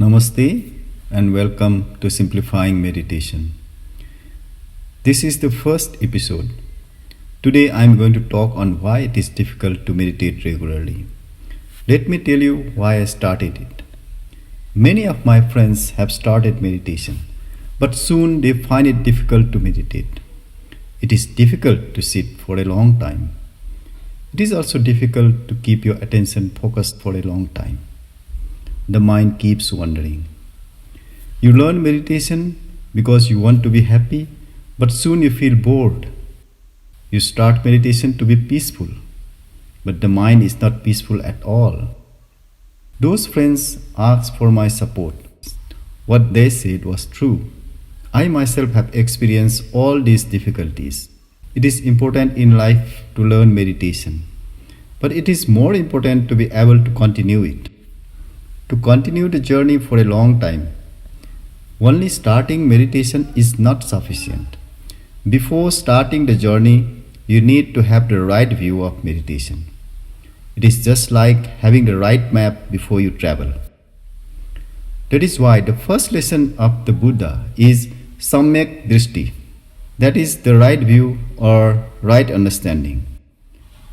Namaste and welcome to Simplifying Meditation. This is the first episode. Today I am going to talk on why it is difficult to meditate regularly. Let me tell you why I started it. Many of my friends have started meditation, but soon they find it difficult to meditate. It is difficult to sit for a long time. It is also difficult to keep your attention focused for a long time. The mind keeps wandering. You learn meditation because you want to be happy, but soon you feel bored. You start meditation to be peaceful, but the mind is not peaceful at all. Those friends asked for my support. What they said was true. I myself have experienced all these difficulties. It is important in life to learn meditation, but it is more important to be able to continue it. To continue the journey for a long time. Only starting meditation is not sufficient. Before starting the journey, you need to have the right view of meditation. It is just like having the right map before you travel. That is why the first lesson of the Buddha is Samyak Drishti, that is the right view or right understanding.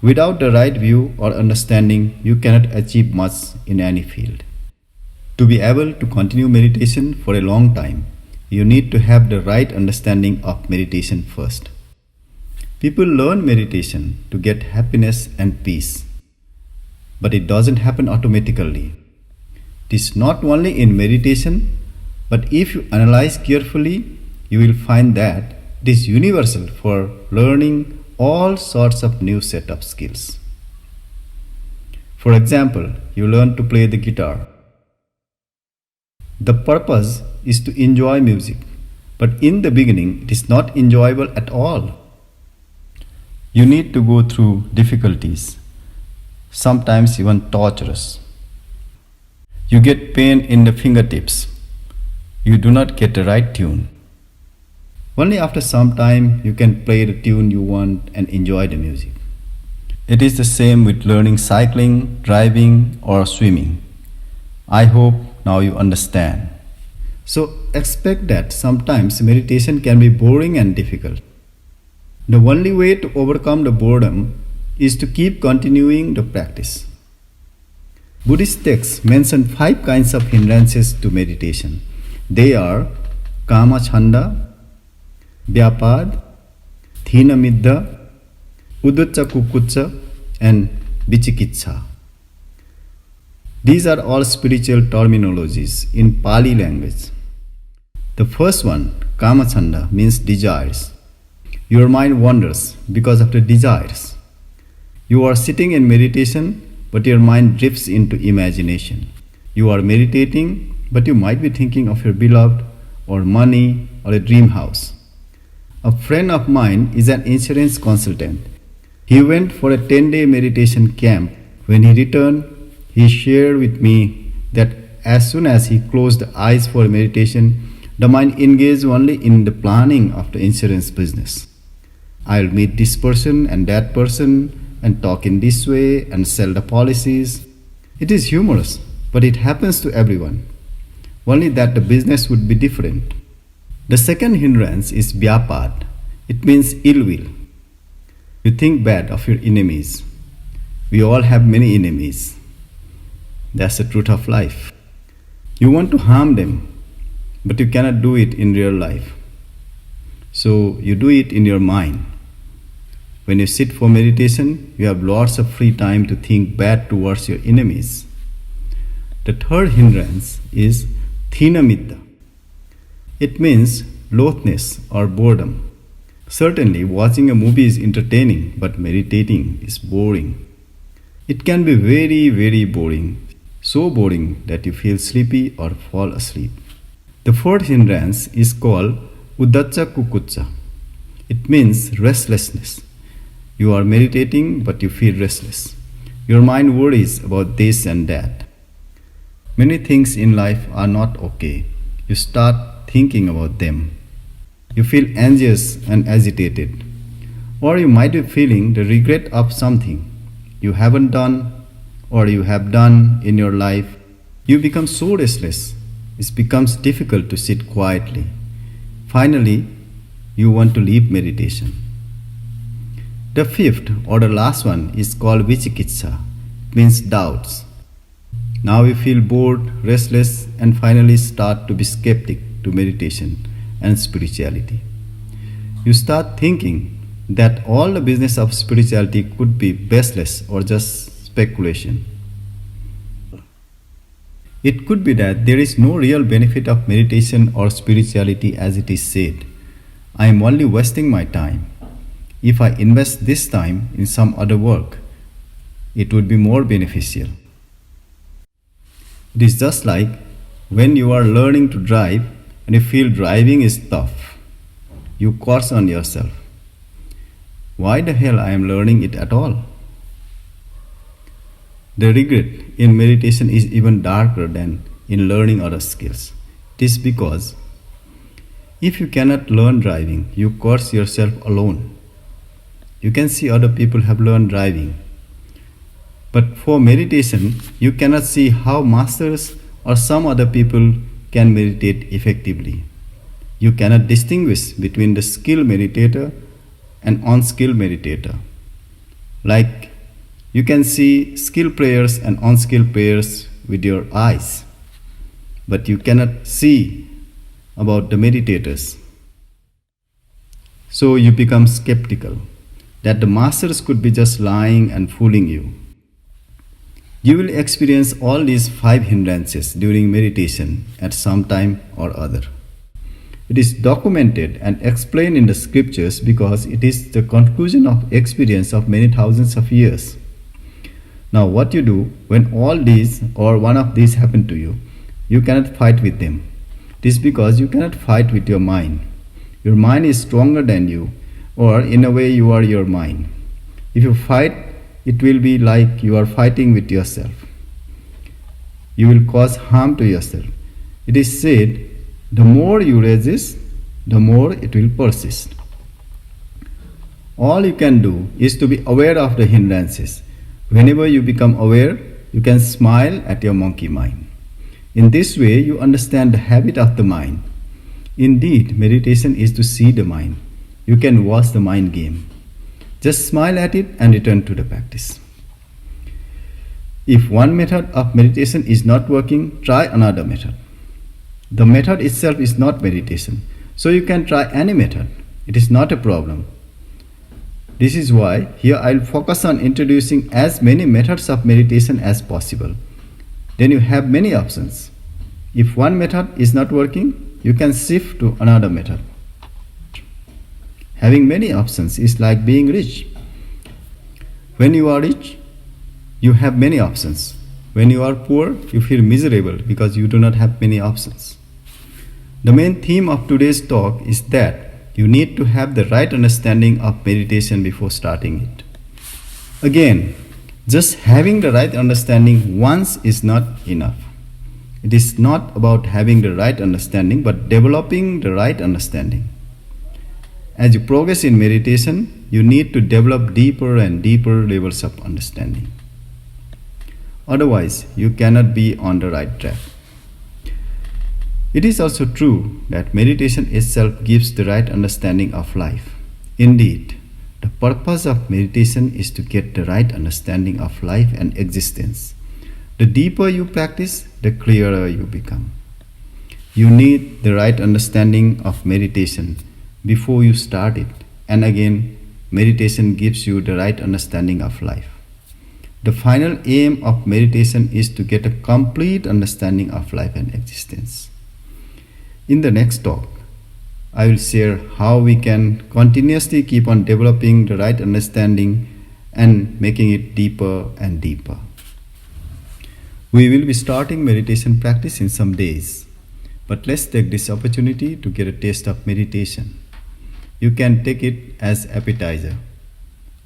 Without the right view or understanding, you cannot achieve much in any field. To be able to continue meditation for a long time, you need to have the right understanding of meditation first. People learn meditation to get happiness and peace, but it doesn't happen automatically. It is not only in meditation, but if you analyze carefully, you will find that it is universal for learning all sorts of new set of skills. For example, you learn to play the guitar. The purpose is to enjoy music, but in the beginning it is not enjoyable at all. You need to go through difficulties, sometimes even torturous. You get pain in the fingertips. You do not get the right tune. Only after some time you can play the tune you want and enjoy the music. It is the same with learning cycling, driving, or swimming. I hope now you understand. So expect that sometimes meditation can be boring and difficult. The only way to overcome the boredom is to keep continuing the practice. Buddhist texts mention 5 kinds of hindrances to meditation. They are Kama Chanda, Vyapad, Thina Middha, Uddhacca Kukucca, and Vicikiccha. These are all spiritual terminologies in Pali language. The first one, Kamachanda, means desires. Your mind wanders because of the desires. You are sitting in meditation, but your mind drifts into imagination. You are meditating, but you might be thinking of your beloved, or money, or a dream house. A friend of mine is an insurance consultant. He went for a 10-day meditation camp. When he returned, he shared with me that as soon as he closed the eyes for meditation, the mind engaged only in the planning of the insurance business. I'll meet this person and that person and talk in this way and sell the policies. It is humorous, but it happens to everyone. Only that the business would be different. The second hindrance is Vyapad. It means ill will. You think bad of your enemies. We all have many enemies. That's the truth of life. You want to harm them, but you cannot do it in real life. So you do it in your mind. When you sit for meditation, you have lots of free time to think bad towards your enemies. The third hindrance is Thina Middha. It means lothness or boredom. Certainly, watching a movie is entertaining, but meditating is boring. It can be very, very boring. So boring that you feel sleepy or fall asleep. The fourth hindrance is called Uddhacca Kukucca. It means restlessness. You are meditating but you feel restless. Your mind worries about this and that. Many things in life are not okay. You start thinking about them. You feel anxious and agitated. Or you might be feeling the regret of something you haven't done or you have done in your life. You become so restless it becomes difficult to sit quietly. Finally, you want to leave meditation. The fifth or the last one is called vicikitsa, means doubts. Now you feel bored, restless, and finally start to be skeptic to meditation and spirituality. You start thinking that all the business of spirituality could be baseless or just speculation. It could be that there is no real benefit of meditation or spirituality as it is said. I am only wasting my time. If I invest this time in some other work, it would be more beneficial. It is just like when you are learning to drive and you feel driving is tough. You curse on yourself. Why the hell I am learning it at all? The regret in meditation is even darker than in learning other skills. It is because if you cannot learn driving, you curse yourself alone. You can see other people have learned driving. But for meditation, you cannot see how masters or some other people can meditate effectively. You cannot distinguish between the skilled meditator and unskilled meditator. Like you can see skilled prayers and unskilled prayers with your eyes, but you cannot see about the meditators. So you become skeptical that the masters could be just lying and fooling you. You will experience all these 5 hindrances during meditation at some time or other. It is documented and explained in the scriptures because it is the conclusion of experience of many thousands of years. Now, what you do when all these or one of these happen to you, you cannot fight with them. It is because you cannot fight with your mind. Your mind is stronger than you, or in a way, you are your mind. If you fight, it will be like you are fighting with yourself. You will cause harm to yourself. It is said, the more you resist, the more it will persist. All you can do is to be aware of the hindrances. Whenever you become aware, you can smile at your monkey mind. In this way, you understand the habit of the mind. Indeed, meditation is to see the mind. You can watch the mind game. Just smile at it and return to the practice. If one method of meditation is not working, try another method. The method itself is not meditation, so you can try any method. It is not a problem. This is why here I will focus on introducing as many methods of meditation as possible. Then you have many options. If one method is not working, you can shift to another method. Having many options is like being rich. When you are rich, you have many options. When you are poor, you feel miserable because you do not have many options. The main theme of today's talk is that you need to have the right understanding of meditation before starting it. Again, just having the right understanding once is not enough. It is not about having the right understanding, but developing the right understanding. As you progress in meditation, you need to develop deeper and deeper levels of understanding. Otherwise, you cannot be on the right track. It is also true that meditation itself gives the right understanding of life. Indeed, the purpose of meditation is to get the right understanding of life and existence. The deeper you practice, the clearer you become. You need the right understanding of meditation before you start it, and again, meditation gives you the right understanding of life. The final aim of meditation is to get a complete understanding of life and existence. In the next talk, I will share how we can continuously keep on developing the right understanding and making it deeper and deeper. We will be starting meditation practice in some days, but let's take this opportunity to get a taste of meditation. You can take it as appetizer.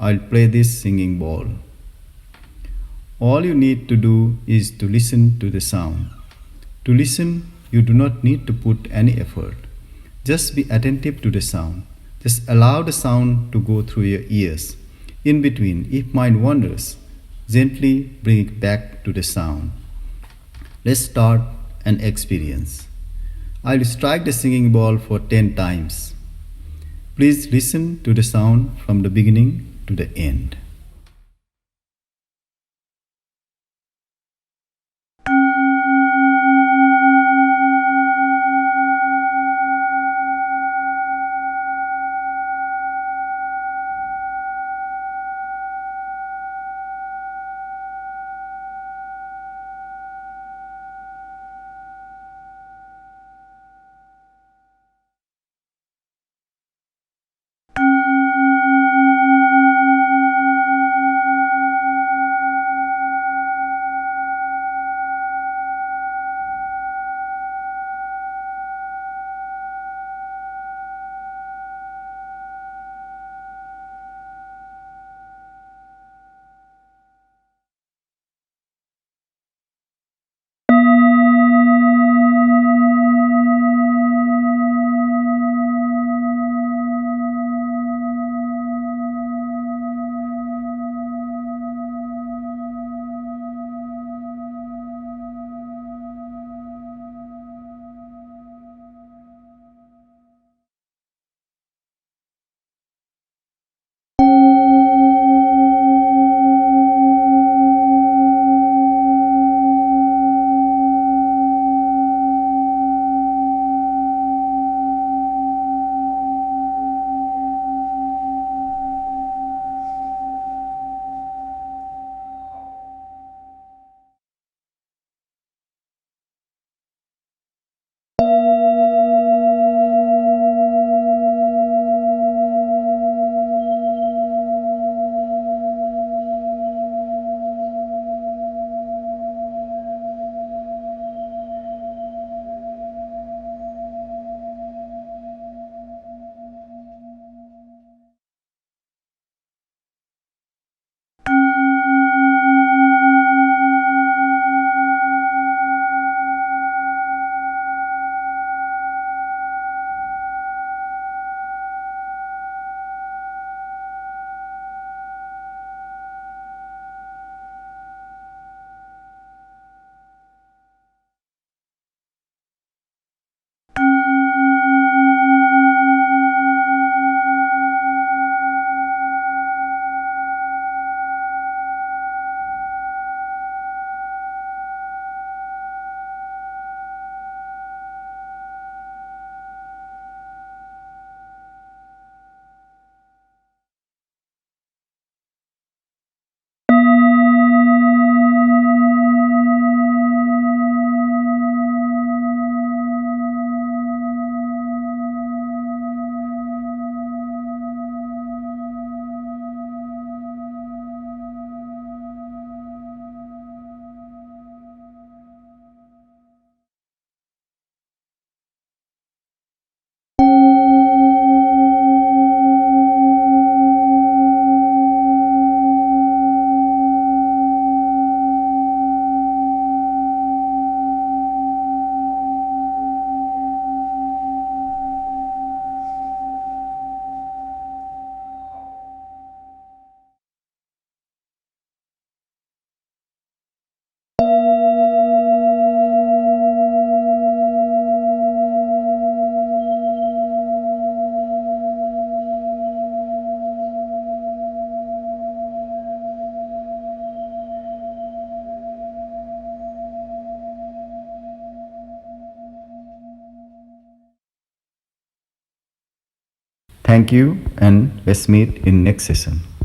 I'll play this singing bowl. All you need to do is to listen to the sound. To listen, you do not need to put any effort. Just be attentive to the sound. Just allow the sound to go through your ears. In between, if mind wanders, gently bring it back to the sound. Let's start and experience. I'll strike the singing ball for 10 times. Please listen to the sound from the beginning to the end. Thank you, and let's meet in next session.